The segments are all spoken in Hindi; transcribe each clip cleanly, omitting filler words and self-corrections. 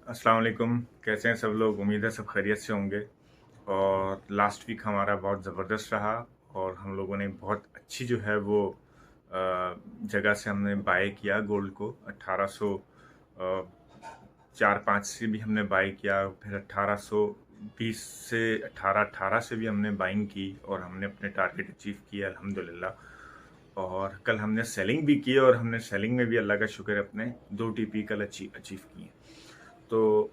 अस्सलाम वालेकुम। कैसे हैं सब लोग? उम्मीद है सब खैरियत से होंगे। और लास्ट वीक हमारा बहुत ज़बरदस्त रहा और हम लोगों ने बहुत अच्छी जो है वो जगह से हमने बाय किया गोल्ड को 1800 4-5 से भी हमने बाय किया, फिर 1820 से 1818 से भी हमने बाइंग की और हमने अपने टारगेट अचीव किया अल्हम्दुलिल्लाह। और कल हमने सेलिंग भी की और हमने सेलिंग में भी अल्लाह का शुक्र है अपने 2 टीपी कल अचीव किए। तो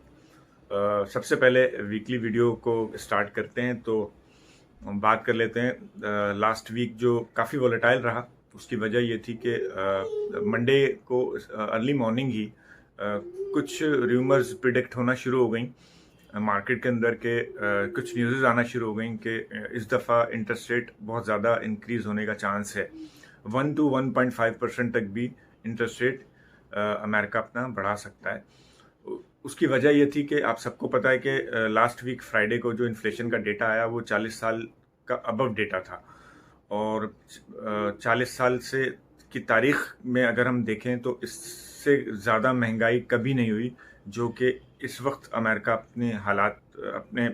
सबसे पहले वीकली वीडियो को स्टार्ट करते हैं। तो हम बात कर लेते हैं लास्ट वीक जो काफ़ी वॉलेटाइल रहा। उसकी वजह ये थी कि मंडे को अर्ली मॉर्निंग ही कुछ र्यूमर्स प्रिडिक्ट होना शुरू हो गई मार्केट के अंदर के। कुछ न्यूज़ आना शुरू हो गई कि इस दफ़ा इंटरेस्ट रेट बहुत ज़्यादा इंक्रीज़ होने का चांस है। 1 to 1.5% तक भी इंटरेस्ट रेट अमेरिका अपना बढ़ा सकता है। उसकी वजह ये थी कि आप सबको पता है कि लास्ट वीक फ्राइडे को जो इन्फ्लेशन का डेटा आया वो 40 साल का अबव डेटा था। और 40 साल से की तारीख में अगर हम देखें तो इससे ज़्यादा महंगाई कभी नहीं हुई जो कि इस वक्त अमेरिका अपने हालात अपने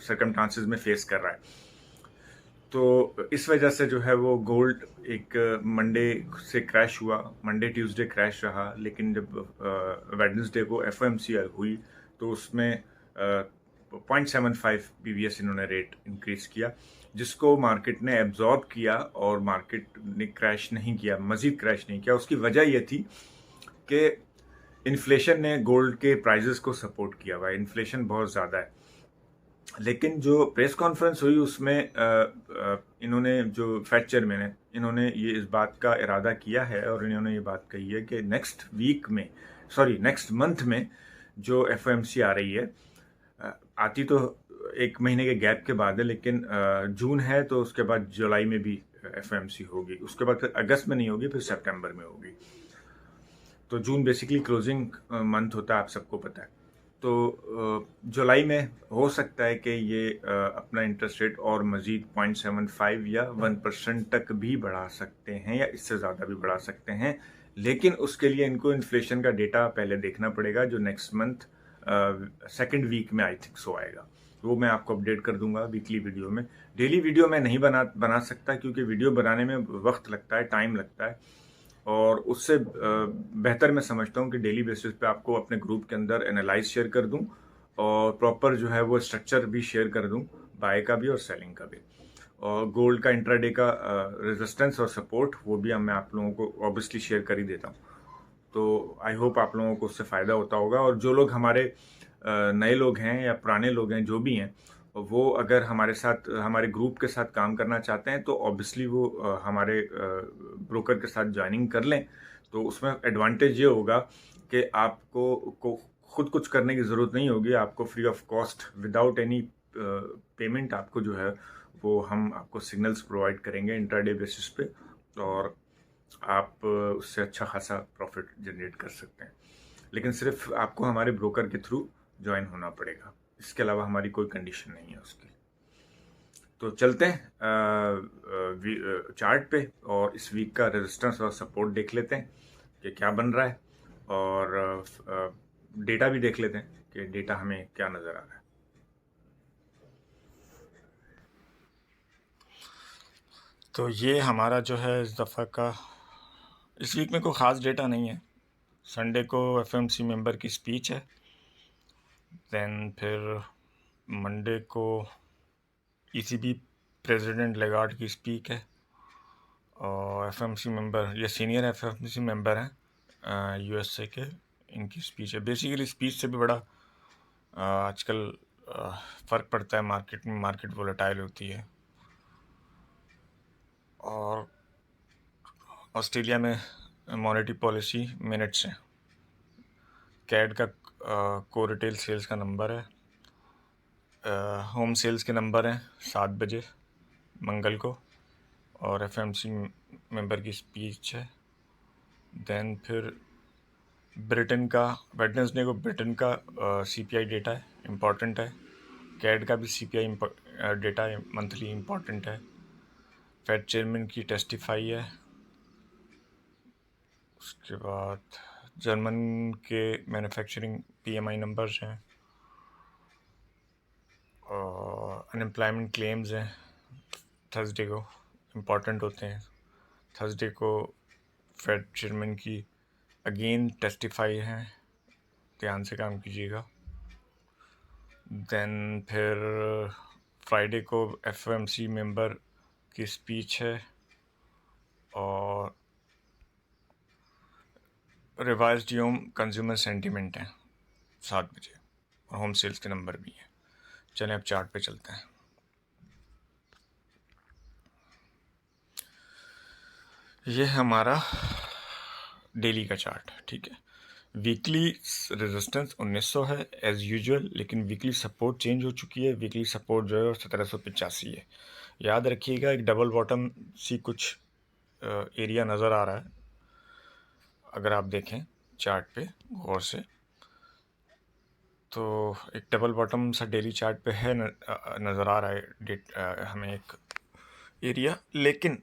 सर्कमस्टांसेस में फेस कर रहा है। तो इस वजह से जो है वो गोल्ड एक मंडे से क्रैश हुआ, मंडे ट्यूसडे क्रैश रहा। लेकिन जब वेडनेसडे को एफओएमसी हुई तो उसमें 0.75 पीवीएस इन्होंने रेट इंक्रीज किया, जिसको मार्केट ने एब्जॉर्ब किया और मार्केट ने क्रैश नहीं किया, मजीद क्रैश नहीं किया। उसकी वजह यह थी कि इन्फ्लेशन ने गोल्ड के प्राइजेस को सपोर्ट किया हुआ है। इन्फ्लेशन बहुत ज़्यादा है, लेकिन जो प्रेस कॉन्फ्रेंस हुई उसमें इन्होंने जो फेड चेयरमैन है इन्होंने ये इस बात का इरादा किया है और इन्होंने ये बात कही है कि नेक्स्ट मंथ में जो एफओएमसी आ रही है, आती तो 1 महीने के गैप के बाद है, लेकिन जून है तो उसके बाद जुलाई में भी एफओएमसी होगी, उसके बाद फिर अगस्त में नहीं होगी, फिर सितंबर में होगी। तो जून बेसिकली क्लोजिंग मंथ होता है, आप सबको पता है। तो जुलाई में हो सकता है कि ये अपना इंटरेस्ट रेट और मज़ीद 0.75 या 1% तक भी बढ़ा सकते हैं या इससे ज़्यादा भी बढ़ा सकते हैं। लेकिन उसके लिए इनको इन्फ्लेशन का डेटा पहले देखना पड़ेगा जो नेक्स्ट मंथ सेकेंड वीक में आई थिंक सो आएगा। वो मैं आपको अपडेट कर दूंगा वीकली वीडियो में। डेली वीडियो मैं नहीं बना सकता क्योंकि वीडियो बनाने में वक्त लगता है, टाइम लगता है। और उससे बेहतर मैं समझता हूँ कि डेली बेसिस पे आपको अपने ग्रुप के अंदर एनालाइज शेयर कर दूँ और प्रॉपर जो है वो स्ट्रक्चर भी शेयर कर दूँ, बाय का भी और सेलिंग का भी। और गोल्ड का इंट्राडे का रेजिस्टेंस और सपोर्ट वो भी मैं आप लोगों को ऑब्वियसली शेयर कर ही देता हूँ। तो आई होप आप लोगों को उससे फ़ायदा होता होगा। और जो लोग हमारे नए लोग हैं या पुराने लोग हैं जो भी हैं, वो अगर हमारे साथ हमारे ग्रुप के साथ काम करना चाहते हैं तो ऑब्वियसली वो हमारे ब्रोकर के साथ ज्वाइनिंग कर लें। तो उसमें एडवांटेज ये होगा कि आपको खुद कुछ करने की ज़रूरत नहीं होगी। आपको free of cost without any payment आपको जो है वो हम आपको सिग्नल्स प्रोवाइड करेंगे इंट्राडे बेसिस पे और आप उससे अच्छा खासा प्रॉफिट जनरेट कर सकते हैं। लेकिन सिर्फ आपको हमारे ब्रोकर के थ्रू ज्वाइन होना पड़ेगा, इसके अलावा हमारी कोई कंडीशन नहीं है उसकी। तो चलते हैं चार्ट पे और इस वीक का रेजिस्टेंस और सपोर्ट देख लेते हैं कि क्या बन रहा है। और डेटा भी देख लेते हैं कि डेटा हमें क्या नज़र आ रहा है। तो ये हमारा जो है इस दफ़ा का, इस वीक में कोई ख़ास डेटा नहीं है। संडे को एफएमसी मेंबर की स्पीच है, देन फिर मंडे को ईसीबी प्रेसिडेंट लेगार्ड की स्पीच है और एफएमसी मेंबर, ये सीनियर एफएमसी मेंबर हैं यूएसए के, इनकी स्पीच है। बेसिकली स्पीच से भी बड़ा आजकल फ़र्क पड़ता है मार्केट में, मार्केट वोलेटाइल होती है। और ऑस्ट्रेलिया में मॉनेटरी पॉलिसी मिनट्स हैं। कैड का को रिटेल सेल्स का नंबर है, होम सेल्स के नंबर हैं 7 बजे मंगल को, और एफएमसी मेंबर की स्पीच है। देन फिर ब्रिटेन का वेडनेसडे को ब्रिटेन का सीपीआई डेटा है, इम्पॉर्टेंट है। कैड का भी सीपीआई डेटा मंथली इम्पॉर्टेंट है। फेड चेयरमैन की टेस्टिफाई है। उसके बाद जर्मन के मैन्युफैक्चरिंग PMI नंबर्स हैं और अनएम्प्लॉयमेंट क्लेम्स हैं। थर्सडे को इम्पॉर्टेंट होते हैं। थर्सडे को फेड चेयरमैन की अगेन टेस्टिफाई हैं, ध्यान से काम कीजिएगा। देन फिर फ्राइडे को FOMC मेंबर की स्पीच है और रिवाइज्ड यूम कंज्यूमर सेंटीमेंट है 7 बजे और होम सेल्स के नंबर भी हैं। चलें अब चार्ट पे चलते हैं। ये है हमारा डेली का चार्ट, ठीक है। वीकली रेजिस्टेंस 1900 है एज यूजुअल, लेकिन वीकली सपोर्ट चेंज हो चुकी है। वीकली सपोर्ट जो है 1785 है। याद रखिएगा एक डबल बॉटम सी कुछ एरिया नज़र आ रहा है अगर आप देखें चार्ट पे गौर से, तो एक डबल बॉटम सा डेली चार्ट पे है नज़र आ रहा है हमें एक एरिया। लेकिन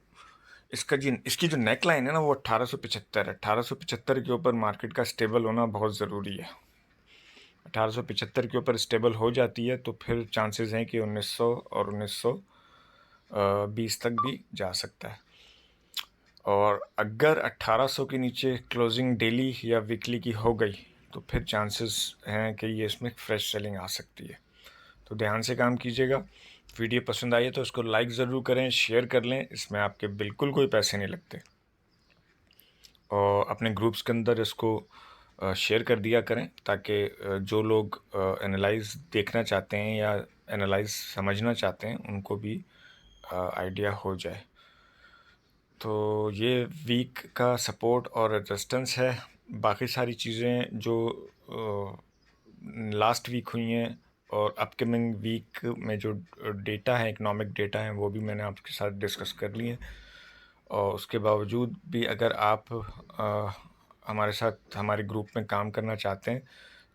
इसकी जो नेक लाइन है ना वो 1875 है। 1875 के ऊपर मार्केट का स्टेबल होना बहुत ज़रूरी है। 1875 के ऊपर स्टेबल हो जाती है तो फिर चांसेस हैं कि 1900 और 1920 तक भी जा सकता है। और अगर 1800 के नीचे क्लोजिंग डेली या वीकली की हो गई तो फिर चांसेस हैं कि ये इसमें फ्रेश सेलिंग आ सकती है। तो ध्यान से काम कीजिएगा। वीडियो पसंद आई है तो इसको लाइक ज़रूर करें, शेयर कर लें, इसमें आपके बिल्कुल कोई पैसे नहीं लगते। और अपने ग्रुप्स के अंदर इसको शेयर कर दिया करें ताकि जो लोग एनालाइज देखना चाहते हैं या एनालाइज समझना चाहते हैं उनको भी आइडिया हो जाए। तो ये वीक का सपोर्ट और रेजिस्टेंस है। बाकी सारी चीज़ें जो लास्ट वीक हुई हैं और अपकमिंग वीक में जो डेटा है, इकोनॉमिक डेटा है, वो भी मैंने आपके साथ डिस्कस कर लिए हैं। और उसके बावजूद भी अगर आप हमारे साथ हमारे ग्रुप में काम करना चाहते हैं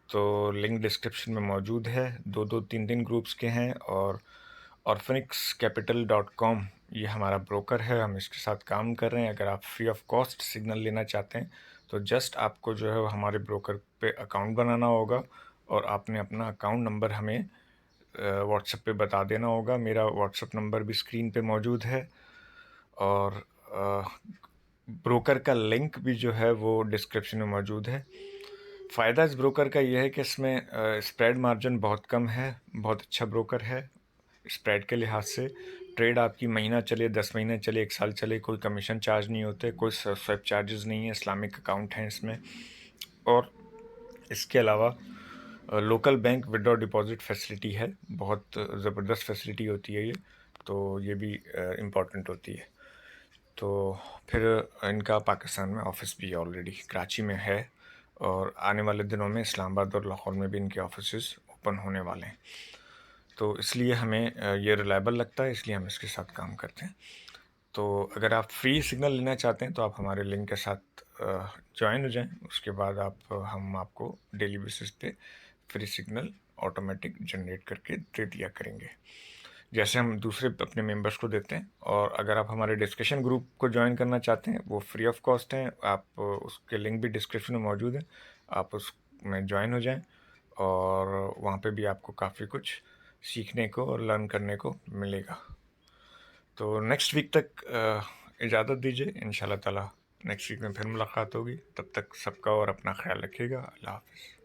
तो लिंक डिस्क्रिप्शन में मौजूद है। 2-2, 3-3 ग्रुप्स के हैं और orphanixcapital.com ये हमारा ब्रोकर है, हम इसके साथ काम कर रहे हैं। अगर आप फ्री ऑफ कॉस्ट सिग्नल लेना चाहते हैं तो जस्ट आपको जो है हमारे ब्रोकर पे अकाउंट बनाना होगा और आपने अपना अकाउंट नंबर हमें व्हाट्सएप पे बता देना होगा। मेरा व्हाट्सएप नंबर भी स्क्रीन पे मौजूद है और ब्रोकर का लिंक भी जो है वो डिस्क्रिप्शन में मौजूद है। फ़ायदा इस ब्रोकर का यह है कि इसमें स्प्रेड मार्जिन बहुत कम है, बहुत अच्छा ब्रोकर है स्प्रेड के लिहाज से। ट्रेड आपकी महीना चले, 10 महीने चले, 1 साल चले, कोई कमीशन चार्ज नहीं होते, कोई स्वेप चार्जेस नहीं है। इस्लामिक अकाउंट हैं इसमें। और इसके अलावा local bank withdraw deposit facility है, बहुत ज़बरदस्त फैसिलिटी होती है ये, तो ये भी इम्पॉर्टेंट होती है। तो फिर इनका पाकिस्तान में ऑफिस भी ऑलरेडी कराची में है और आने वाले दिनों में इस्लामाबाद और लाहौर में भी इनके ऑफिसेस ओपन होने वाले हैं। तो इसलिए हमें ये रिलायबल लगता है, इसलिए हम इसके साथ काम करते हैं। तो अगर आप फ्री सिग्नल लेना चाहते हैं तो आप हमारे लिंक के साथ ज्वाइन हो जाएं। उसके बाद हम आपको डेली बेसिस पे फ्री सिग्नल ऑटोमेटिक जनरेट करके दे दिया करेंगे, जैसे हम दूसरे अपने मेंबर्स को देते हैं। और अगर आप हमारे डिस्कशन ग्रुप को ज्वाइन करना चाहते हैं वो फ्री ऑफ कॉस्ट हैं, आप उसके लिंक भी डिस्क्रिप्शन में मौजूद है, आप उसमें ज्वाइन हो जाएं और वहाँ पे भी आपको काफ़ी कुछ सीखने को और लर्न करने को मिलेगा। तो नेक्स्ट वीक तक इजाज़त दीजिए, इंशाल्लाह ताला नेक्स्ट वीक में फिर मुलाकात होगी। तब तक सबका और अपना ख्याल रखिएगा। अल्लाह हाफ़िज़।